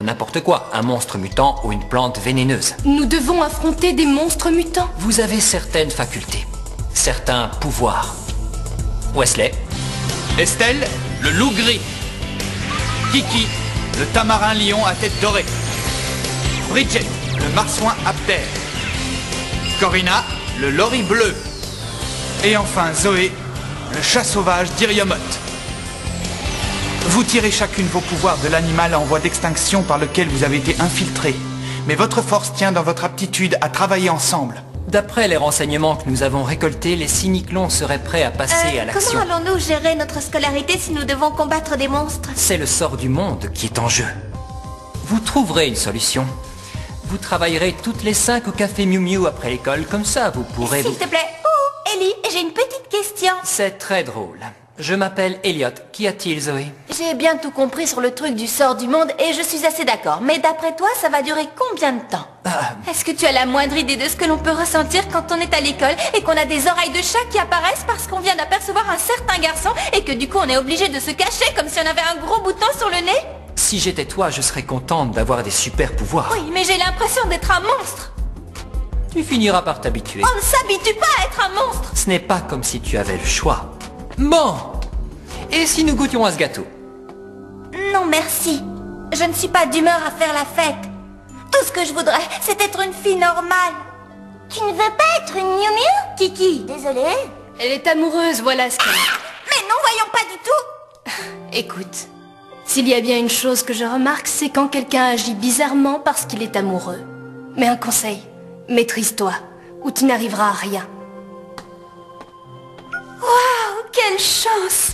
N'importe quoi, un monstre mutant ou une plante vénéneuse. Nous devons affronter des monstres mutants. Vous avez certaines facultés, certains pouvoirs. Wesley. Estelle, le loup gris. Kiki, le tamarin lion à tête dorée. Bridget, le marsouin à terre. Corina, le lori bleu. Et enfin Zoé, le chat sauvage d'Iriomot. Vous tirez chacune vos pouvoirs de l'animal en voie d'extinction par lequel vous avez été infiltré. Mais votre force tient dans votre aptitude à travailler ensemble. D'après les renseignements que nous avons récoltés, les cyniclons seraient prêts à passer à l'action. Comment allons-nous gérer notre scolarité si nous devons combattre des monstres? C'est le sort du monde qui est en jeu. Vous trouverez une solution. Vous travaillerez toutes les 5 au café Miu Miu après l'école, comme ça vous pourrez... S'il te plaît. Oh, Ellie, j'ai une petite question. C'est très drôle. Je m'appelle Elliot. Qu'y a-t-il, Zoé? J'ai bien tout compris sur le truc du sort du monde et je suis assez d'accord. Mais d'après toi, ça va durer combien de temps? Est-ce que tu as la moindre idée de ce que l'on peut ressentir quand on est à l'école et qu'on a des oreilles de chat qui apparaissent parce qu'on vient d'apercevoir un certain garçon et que du coup on est obligé de se cacher comme si on avait un gros bouton sur le nez? Si j'étais toi, je serais contente d'avoir des super pouvoirs. Oui, mais j'ai l'impression d'être un monstre. Tu finiras par t'habituer. On ne s'habitue pas à être un monstre. Ce n'est pas comme si tu avais le choix. Bon. Et si nous goûtions à ce gâteau? Non, merci. Je ne suis pas d'humeur à faire la fête. Tout ce que je voudrais, c'est être une fille normale. Tu ne veux pas être une Miu Miu? Kiki, désolée. Elle est amoureuse, voilà ce qu'elle est. Mais non, voyons pas du tout. Écoute, s'il y a bien une chose que je remarque, c'est quand quelqu'un agit bizarrement parce qu'il est amoureux. Mais un conseil, maîtrise-toi, ou tu n'arriveras à rien. Waouh, quelle chance!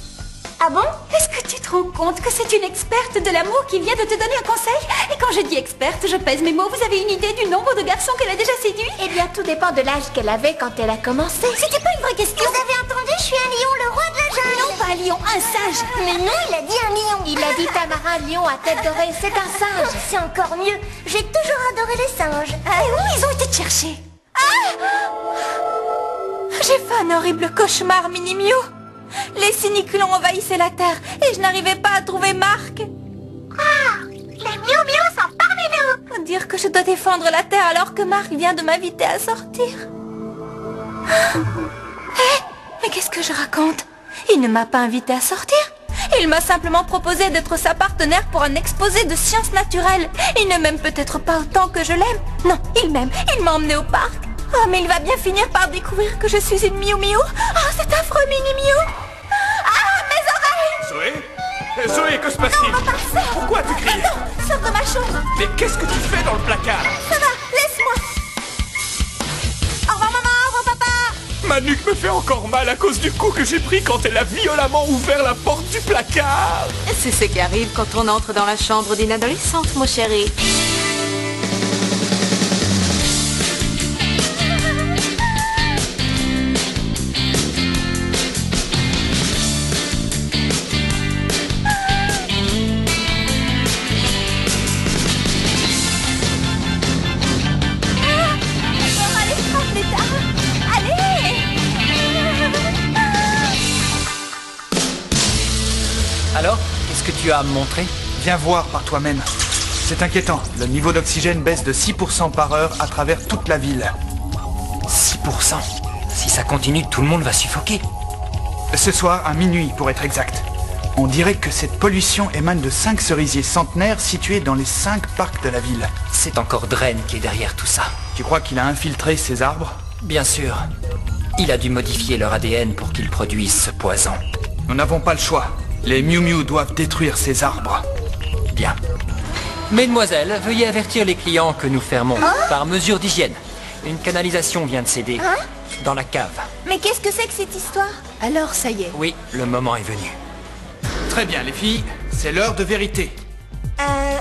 Ah bon? Est-ce que tu te rends compte que c'est une experte de l'amour qui vient de te donner un conseil? Et quand je dis experte, je pèse mes mots. Vous avez une idée du nombre de garçons qu'elle a déjà séduits? Eh bien, tout dépend de l'âge qu'elle avait quand elle a commencé. C'était pas une vraie question. Vous avez entendu? Je suis un lion, le roi de la jungle. Non, pas un lion, un singe. Mais non, il a dit un lion. Il a dit tamarin lion à tête dorée. C'est un singe. C'est encore mieux. J'ai toujours adoré les singes. Et où ils ont été te chercher? J'ai fait un horrible cauchemar, Mini Miu. Les cyniclons envahissaient la Terre et je n'arrivais pas à trouver Marc. Les Miu Miu sont parmi nous. Faut dire que je dois défendre la Terre alors que Marc vient de m'inviter à sortir. Mais qu'est-ce que je raconte? Il ne m'a pas invité à sortir. Il m'a simplement proposé d'être sa partenaire pour un exposé de sciences naturelles. Il ne m'aime peut-être pas autant que je l'aime. Non, il m'aime. Il m'a emmené au parc. Oh, mais il va bien finir par découvrir que je suis une Miu Miu. Oh, c'est affreux, Mini Miu. Ah, mes oreilles! Zoé? Zoé, que se passe-t-il? Non, pas ça. Pourquoi tu cries? Non, sors de ma chambre. Mais qu'est-ce que tu fais dans le placard? Ça va, laisse-moi. Au revoir, maman, au revoir, papa. Ma nuque me fait encore mal à cause du coup que j'ai pris quand elle a violemment ouvert la porte du placard. C'est ce qui arrive quand on entre dans la chambre d'une adolescente, mon chéri. Alors, qu'est-ce que tu as à me montrer? Viens voir par toi-même. C'est inquiétant. Le niveau d'oxygène baisse de 6% par heure à travers toute la ville. 6%. Si ça continue, tout le monde va suffoquer. Ce soir, à minuit pour être exact. On dirait que cette pollution émane de 5 cerisiers centenaires situés dans les 5 parcs de la ville. C'est encore Dren qui est derrière tout ça. Tu crois qu'il a infiltré ces arbres? Bien sûr. Il a dû modifier leur ADN pour qu'ils produisent ce poison. Nous n'avons pas le choix. Les Miu Miu doivent détruire ces arbres. Bien. Mesdemoiselles, veuillez avertir les clients que nous fermons, par mesure d'hygiène. Une canalisation vient de céder, dans la cave. Mais qu'est-ce que c'est que cette histoire? Alors, ça y est. Oui, le moment est venu. Très bien, les filles. C'est l'heure de vérité.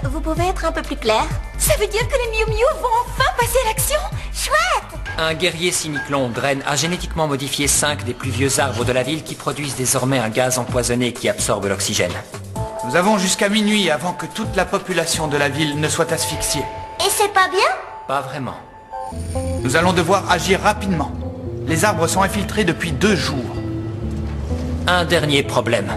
Vous pouvez être un peu plus clair? Ça veut dire que les Miu Miu vont enfin passer à l'action? Chouette! Un guerrier cyniclon, Dren, a génétiquement modifié 5 des plus vieux arbres de la ville qui produisent désormais un gaz empoisonné qui absorbe l'oxygène. Nous avons jusqu'à minuit avant que toute la population de la ville ne soit asphyxiée. Et c'est pas bien? Pas vraiment. Nous allons devoir agir rapidement. Les arbres sont infiltrés depuis 2 jours. Un dernier problème.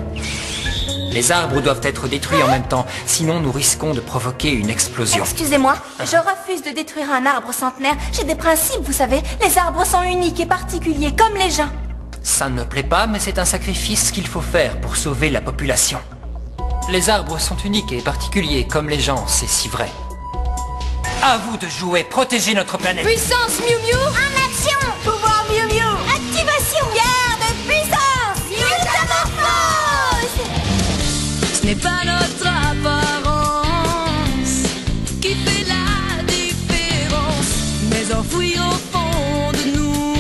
Les arbres doivent être détruits en même temps, sinon nous risquons de provoquer une explosion. Excusez-moi, je refuse de détruire un arbre centenaire. J'ai des principes, vous savez. Les arbres sont uniques et particuliers, comme les gens. Ça ne me plaît pas, mais c'est un sacrifice qu'il faut faire pour sauver la population. Les arbres sont uniques et particuliers, comme les gens, c'est si vrai. À vous de jouer, protégez notre planète. Puissance Miu Miu! En action! Pouvoir Miu Miu! Activation! Guerre de puissance! Métamorphose! Ce n'est pas notre apparence qui fait la différence, mais enfoui au fond de nous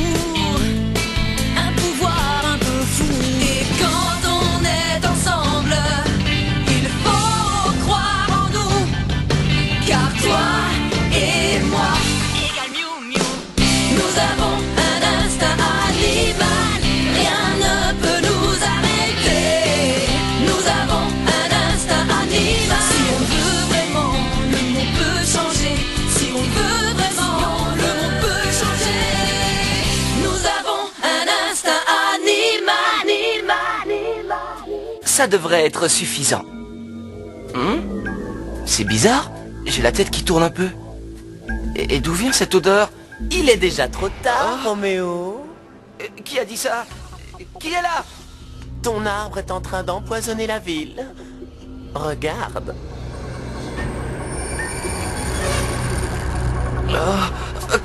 un pouvoir un peu fou. Et quand on est ensemble, il faut croire en nous, car toi et moi égale Miu Miu. Nous avons un instinct animal, rien ne peut nous arrêter. Nous avons un instinct animal. Si on veut vraiment, le monde peut changer. Si on veut vraiment, le monde peut changer. Nous avons un instinct animal. Ça devrait être suffisant. C'est bizarre, j'ai la tête qui tourne un peu. Et d'où vient cette odeur? Il est déjà trop tard, Roméo. Qui a dit ça? Qui est là? Ton arbre est en train d'empoisonner la ville. Regarde.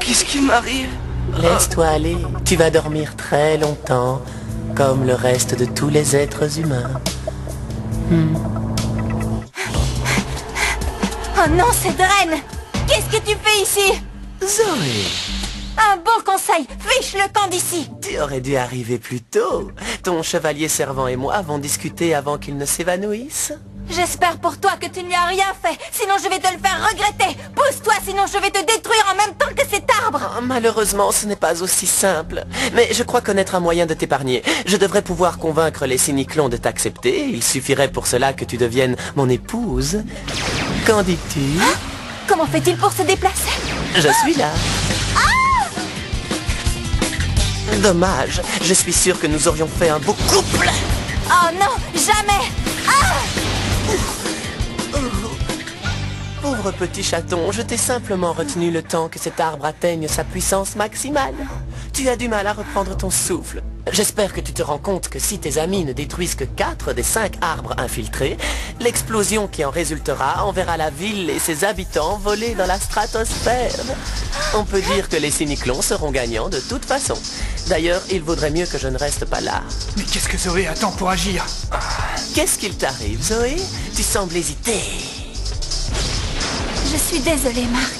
Qu'est-ce qui m'arrive? Laisse-toi aller. Tu vas dormir très longtemps, comme le reste de tous les êtres humains. Oh non, c'est Dren! Qu'est-ce que tu fais ici? Zoé, Un beau conseil! Fiche le camp d'ici! tu aurais dû arriver plus tôt. Ton chevalier servant et moi avons discuté avant qu'il ne s'évanouisse. J'espère pour toi que tu ne lui as rien fait, sinon je vais te le faire regretter! Pousse-toi, sinon je vais te détruire en même temps que cet arbre! Oh, malheureusement, ce n'est pas aussi simple. Mais je crois connaître un moyen de t'épargner. Je devrais pouvoir convaincre les cyniclons de t'accepter. Il suffirait pour cela que tu deviennes mon épouse. Qu'en dis-tu? Comment fait-il pour se déplacer? Je suis là. Dommage, je suis sûr que nous aurions fait un beau couple. Oh non, jamais! Pauvre petit chaton, je t'ai simplement retenu le temps que cet arbre atteigne sa puissance maximale. Tu as du mal à reprendre ton souffle. J'espère que tu te rends compte que si tes amis ne détruisent que 4 des 5 arbres infiltrés, l'explosion qui en résultera enverra la ville et ses habitants voler dans la stratosphère. On peut dire que les cyniclons seront gagnants de toute façon. D'ailleurs, il vaudrait mieux que je ne reste pas là. Mais qu'est-ce que Zoé attend pour agir? Qu'est-ce qu'il t'arrive, Zoé? Tu sembles hésiter. Je suis désolée, Marc.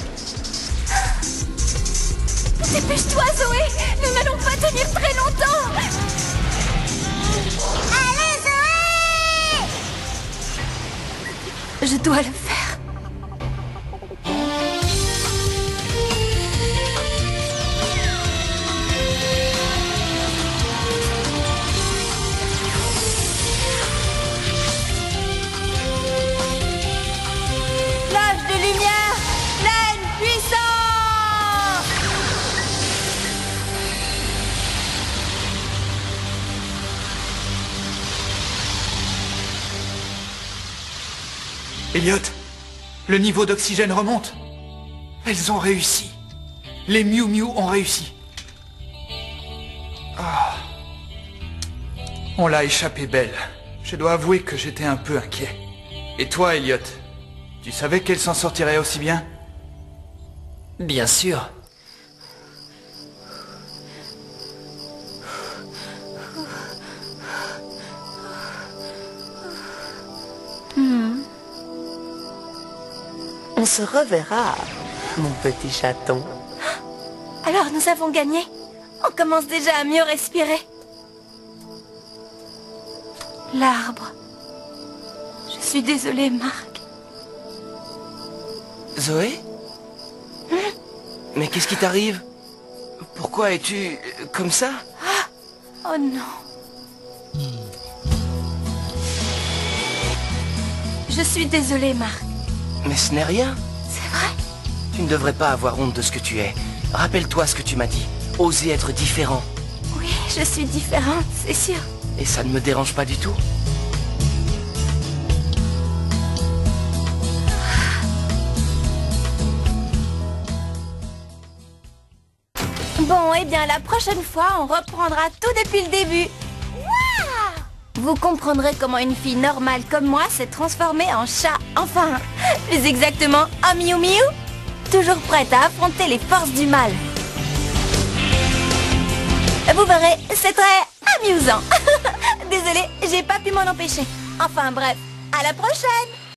Dépêche-toi, Zoé! Nous n'allons pas tenir très longtemps! Allez, Zoé! Je dois le faire. Flash de lumière! Pleine puissance! Elliot, le niveau d'oxygène remonte. Elles ont réussi. Les Miu Miu ont réussi. Ah. On l'a échappé belle. Je dois avouer que j'étais un peu inquiet. Et toi, Elliot, tu savais qu'elle s'en sortirait aussi bien? Bien sûr. On se reverra, mon petit chaton. Alors nous avons gagné. On commence déjà à mieux respirer. L'arbre. Je suis désolée, Marc. Zoé? Mais qu'est-ce qui t'arrive? Pourquoi es-tu comme ça? Oh non. Je suis désolée, Marc. Mais ce n'est rien. C'est vrai? Tu ne devrais pas avoir honte de ce que tu es. Rappelle-toi ce que tu m'as dit. Oser être différent. Oui, je suis différente, c'est sûr. Et ça ne me dérange pas du tout. Bon, eh bien, la prochaine fois, on reprendra tout depuis le début. Waouh! Vous comprendrez comment une fille normale comme moi s'est transformée en chat. Enfin, plus exactement, en Miu Miu. Toujours prête à affronter les forces du mal. Vous verrez, c'est très amusant. Désolée, j'ai pas pu m'en empêcher. Enfin bref, à la prochaine!